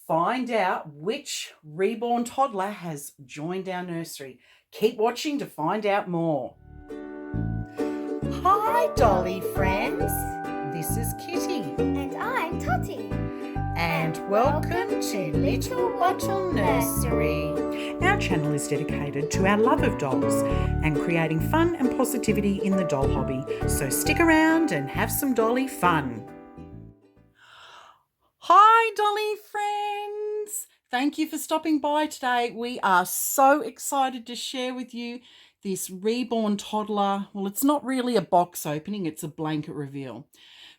find out which reborn toddler has joined our nursery. Keep watching to find out more. Hi, Dolly friends. This is Kitty. And I'm Totty. And welcome to Little Bottle Nursery. Our channel is dedicated to our love of dolls and creating fun and positivity in the doll hobby. So stick around and have some dolly fun. Hi, Dolly friends. Thank you for stopping by today. We are so excited to share with you this reborn toddler. Well, it's not really a box opening, it's a blanket reveal.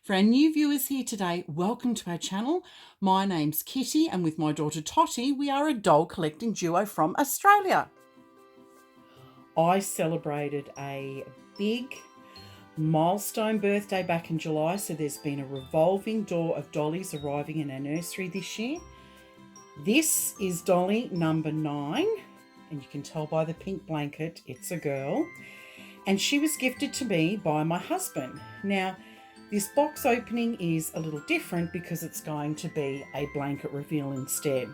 For our new viewers here today, welcome to our channel. My name's Kitty, and with my daughter Totty, we are a doll collecting duo from Australia. I celebrated a big milestone birthday back in July, so there's been a revolving door of dollies arriving in our nursery this year. This is dolly number 9, and you can tell by the pink blanket it's a girl, and she was gifted to me by my husband. Now, this box opening is a little different because it's going to be a blanket reveal instead.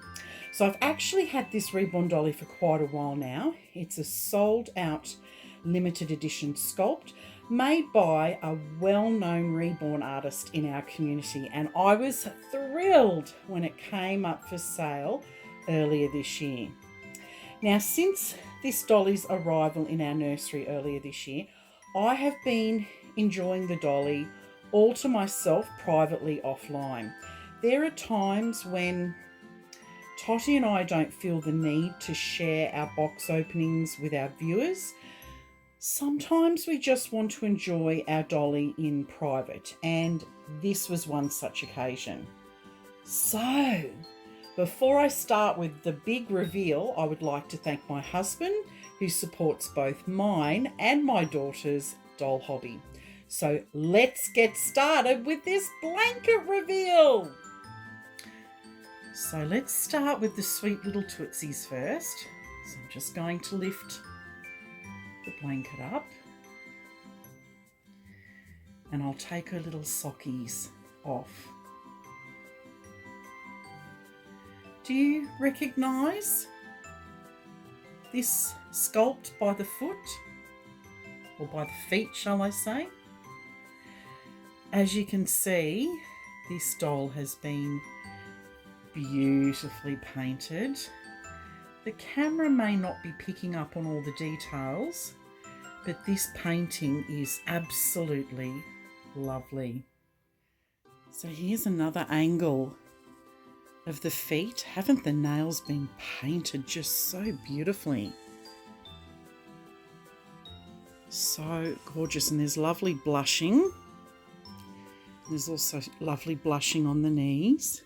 So I've actually had this reborn dolly for quite a while now. It's a sold out limited edition sculpt made by a well-known reborn artist in our community, and I was thrilled when it came up for sale earlier this year. Now, since this dolly's arrival in our nursery earlier this year, I have been enjoying the dolly all to myself privately offline. There are times when Totty and I don't feel the need to share our box openings with our viewers. Sometimes we just want to enjoy our dolly in private, and this was one such occasion. So, before I start with the big reveal, I would like to thank my husband, who supports both mine and my daughter's doll hobby. So let's get started with this blanket reveal. So let's start with the sweet little Tootsies first. So I'm just going to lift the blanket up, and I'll take her little sockies off. Do you recognise this sculpt by the foot, or by the feet, shall I say? As you can see, this doll has been beautifully painted. The camera may not be picking up on all the details, but this painting is absolutely lovely. So here's another angle of the feet. Haven't the nails been painted just so beautifully? So gorgeous, and there's lovely blushing. There's also lovely blushing on the knees.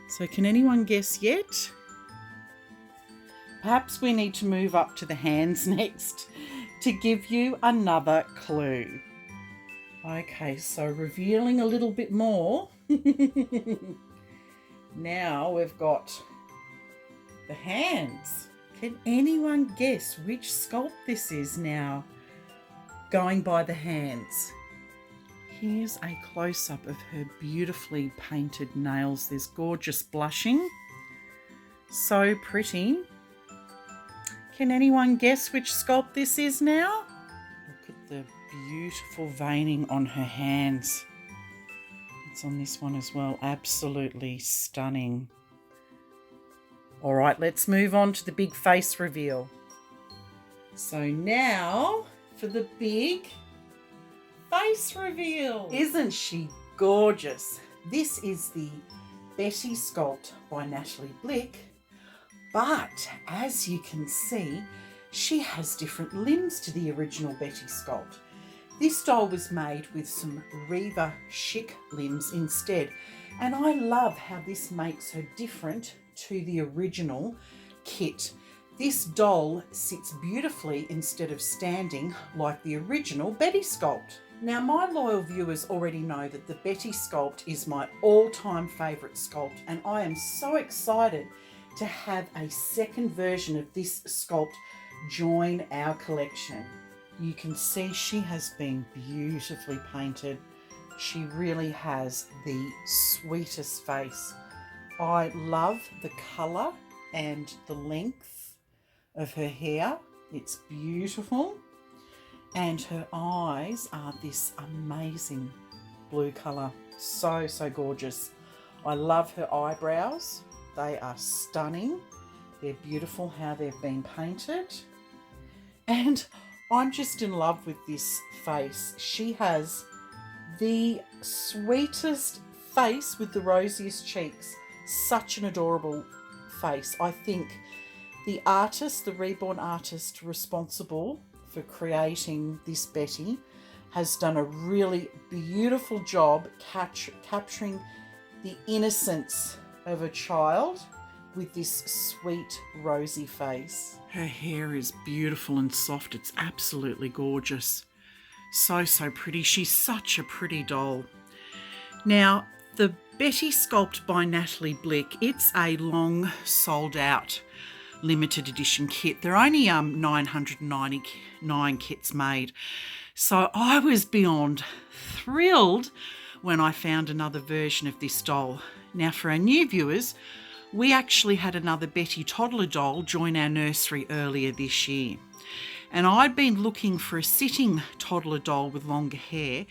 So can anyone guess yet? Perhaps we need to move up to the hands next to give you another clue. Okay, so revealing a little bit more. Now we've got the hands. Can anyone guess which sculpt this is now, going by the hands? Here's a close-up of her beautifully painted nails. There's gorgeous blushing. So pretty. Can anyone guess which sculpt this is now? Look at the beautiful veining on her hands. It's on this one as well. Absolutely stunning. All right, let's move on to the big face reveal. So now for the big face reveal. Isn't she gorgeous? This is the Betty sculpt by Natalie Blick. But as you can see, she has different limbs to the original Betty sculpt. This doll was made with some Riva Chic limbs instead, and I love how this makes her different to the original kit. This doll sits beautifully instead of standing like the original Betty sculpt. Now, my loyal viewers already know that the Betty sculpt is my all-time favourite sculpt, and I am so excited to have a second version of this sculpt join our collection. You can see she has been beautifully painted. She really has the sweetest face I love the colour and the length of her hair. It's beautiful. And her eyes are this amazing blue colour. So, so gorgeous. I love her eyebrows. They are stunning. They're beautiful how they've been painted. And I'm just in love with this face. She has the sweetest face with the rosiest cheeks. Such an adorable face. I think the artist, the reborn artist responsible for creating this Betty, has done a really beautiful job capturing the innocence of a child with this sweet rosy face. Her hair is beautiful and soft. It's absolutely gorgeous. So, so pretty. She's such a pretty doll. Now, the Betty Sculpt by Natalie Blick, it's a long sold out limited edition kit. There are only 999 kits made. So I was beyond thrilled when I found another version of this doll. Now, for our new viewers, we actually had another Betty toddler doll join our nursery earlier this year. And I'd been looking for a sitting toddler doll with longer hair,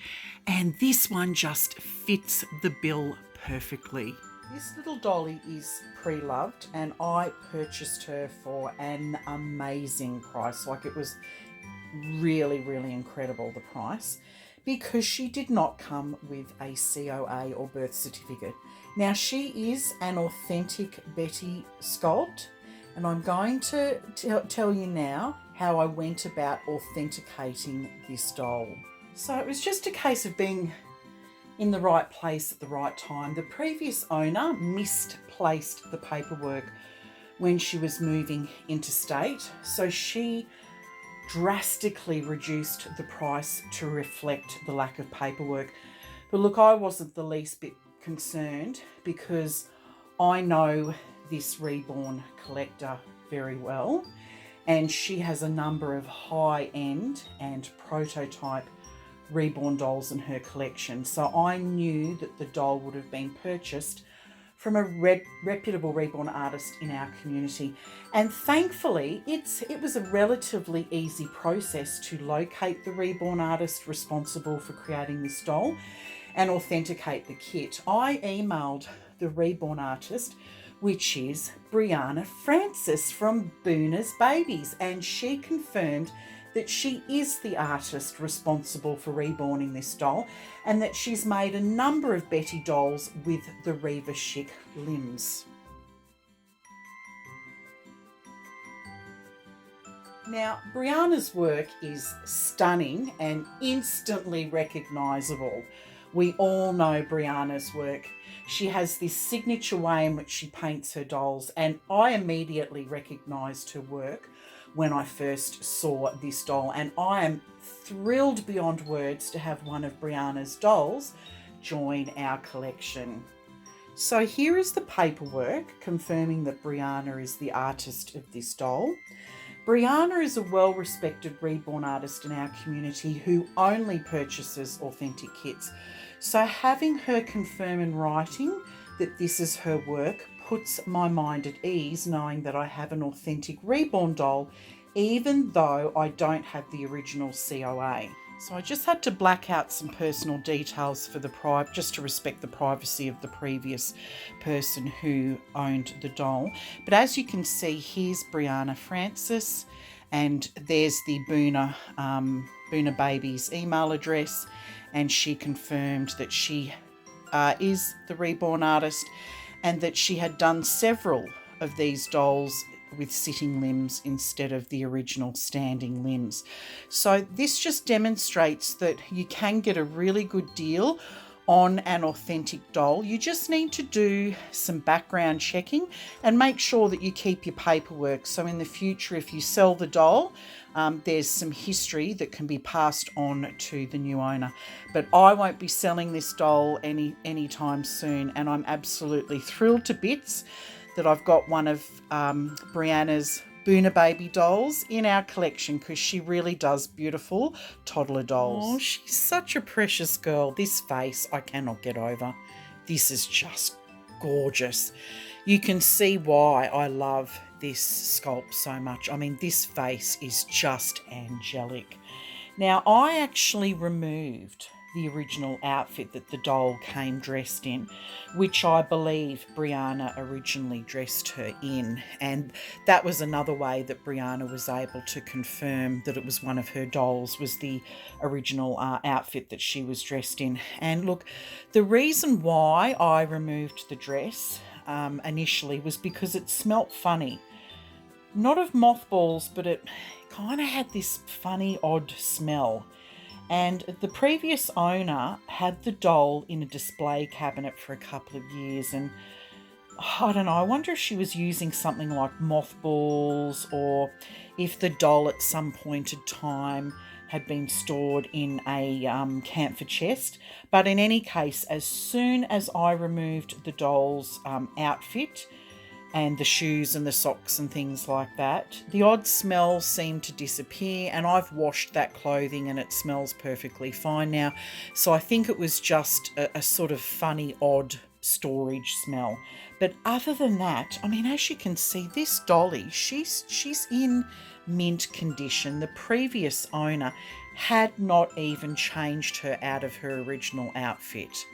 and this one just fits the bill perfectly. This little dolly is pre-loved, and I purchased her for an amazing price. Like, it was really, really incredible, the price, because she did not come with a COA or birth certificate. Now, she is an authentic Betty sculpt, and I'm going to tell you now how I went about authenticating this doll. So it was just a case of being in the right place at the right time. The previous owner misplaced the paperwork when she was moving interstate, so she drastically reduced the price to reflect the lack of paperwork. But look, I wasn't the least bit concerned because I know this reborn collector very well, and she has a number of high-end and prototype reborn dolls in her collection. So I knew that the doll would have been purchased from a reputable reborn artist in our community. And thankfully, it was a relatively easy process to locate the reborn artist responsible for creating this doll and authenticate the kit. I emailed the reborn artist, which is Brianna Francis from Boona's Babies, and she confirmed that she is the artist responsible for reborning this doll, and that she's made a number of Betty dolls with the Reva Chic limbs. Now, Brianna's work is stunning and instantly recognisable. We all know Brianna's work. She has this signature way in which she paints her dolls, and I immediately recognised her work when I first saw this doll, and I am thrilled beyond words to have one of Brianna's dolls join our collection. So here is the paperwork confirming that Brianna is the artist of this doll. Brianna is a well-respected reborn artist in our community who only purchases authentic kits. So having her confirm in writing that this is her work puts my mind at ease, knowing that I have an authentic reborn doll, even though I don't have the original COA. So I just had to black out some personal details for just to respect the privacy of the previous person who owned the doll. But as you can see, here's Brianna Francis, and there's the Boona Babies email address, and she confirmed that she is the reborn artist, and that she had done several of these dolls with sitting limbs instead of the original standing limbs. So this just demonstrates that you can get a really good deal on an authentic doll. You just need to do some background checking and make sure that you keep your paperwork. So in the future, if you sell the doll, there's some history that can be passed on to the new owner. But I won't be selling this doll anytime soon, and I'm absolutely thrilled to bits that I've got one of Brianna's Boona Baby dolls in our collection, because she really does beautiful toddler dolls. Oh, she's such a precious girl. This face I cannot get over. This is just gorgeous. You can see why I love this sculpt so much. I mean, this face is just angelic. Now, I actually removed the original outfit that the doll came dressed in, which I believe Brianna originally dressed her in. And that was another way that Brianna was able to confirm that it was one of her dolls, was the original outfit that she was dressed in. And look, the reason why I removed the dress initially was because it smelt funny. Not of mothballs, but it kind of had this funny, odd smell. And the previous owner had the doll in a display cabinet for a couple of years. And I don't know, I wonder if she was using something like mothballs, or if the doll at some point in time had been stored in a camphor chest. But in any case, as soon as I removed the doll's outfit, and the shoes and the socks and things like that, the odd smell seemed to disappear, and I've washed that clothing and it smells perfectly fine now. So I think it was just a sort of funny, odd storage smell. But other than that, I mean, as you can see, this dolly, she's in mint condition. The previous owner had not even changed her out of her original outfit.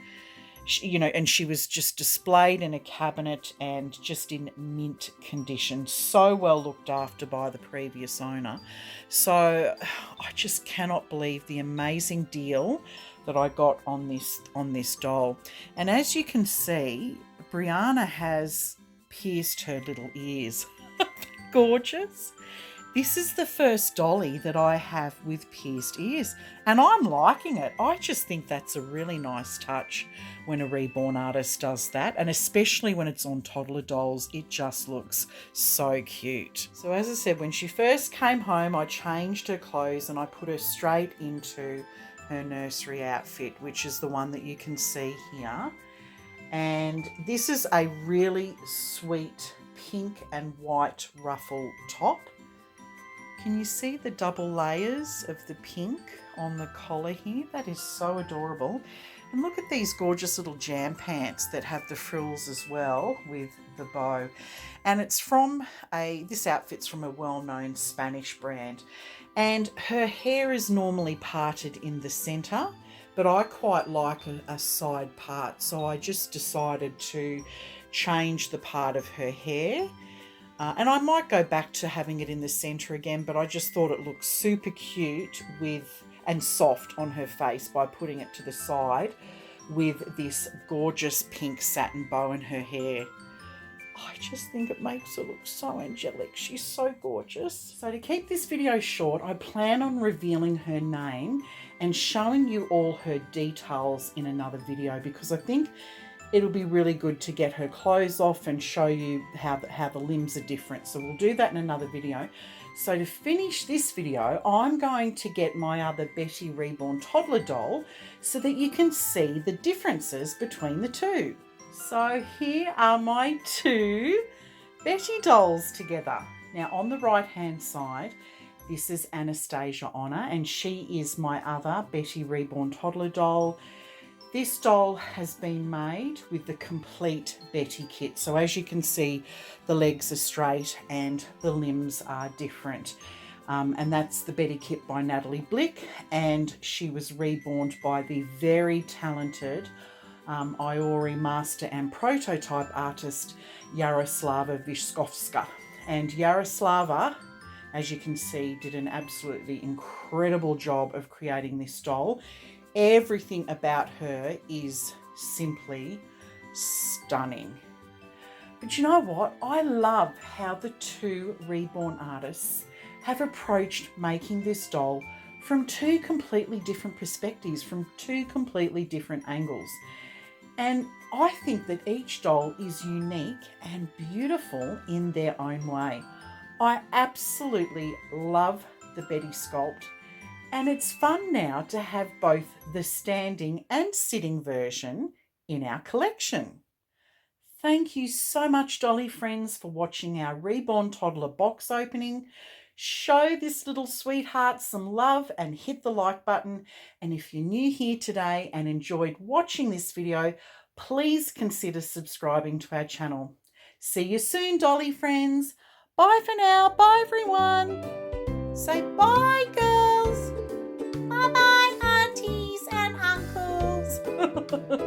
And she was just displayed in a cabinet and just in mint condition, so well looked after by the previous owner. So I just cannot believe the amazing deal that I got on this doll. And as you can see, Brianna has pierced her little ears. Gorgeous. This is the first dolly that I have with pierced ears, and I'm liking it. I just think that's a really nice touch when a reborn artist does that, and especially when it's on toddler dolls, it just looks so cute. So as I said, when she first came home, I changed her clothes and I put her straight into her nursery outfit, which is the one that you can see here. And this is a really sweet pink and white ruffle top. Can you see the double layers of the pink on the collar here? That is so adorable. And look at these gorgeous little jam pants that have the frills as well with the bow. And it's from this outfit's from a well-known Spanish brand. And her hair is normally parted in the center, but I quite like a side part. So I just decided to change the part of her hair. And I might go back to having it in the centre again, but I just thought it looked super cute and soft on her face by putting it to the side with this gorgeous pink satin bow in her hair. I just think it makes her look so angelic. She's so gorgeous. So to keep this video short, I plan on revealing her name and showing you all her details in another video, because I think it'll be really good to get her clothes off and show you how the limbs are different. So we'll do that in another video. So to finish this video, I'm going to get my other Betty Reborn toddler doll so that you can see the differences between the two. So here are my two Betty dolls together. Now on the right hand side, this is Anastasia Honor, and she is my other Betty Reborn toddler doll. This doll has been made with the complete Betty kit. So as you can see, the legs are straight and the limbs are different. And that's the Betty kit by Natalie Blick, and she was reborn by the very talented Iori master and prototype artist Yaroslava Vyškovska. And Yaroslava, as you can see, did an absolutely incredible job of creating this doll. Everything about her is simply stunning. But you know what? I love how the two reborn artists have approached making this doll from two completely different perspectives, from two completely different angles. And I think that each doll is unique and beautiful in their own way. I absolutely love the Betty sculpt. And it's fun now to have both the standing and sitting version in our collection. Thank you so much, Dolly friends, for watching our Reborn Toddler box opening. Show this little sweetheart some love and hit the like button. And if you're new here today and enjoyed watching this video, please consider subscribing to our channel. See you soon, Dolly friends. Bye for now. Bye, everyone. Say bye, girls. Bye bye, aunties and uncles.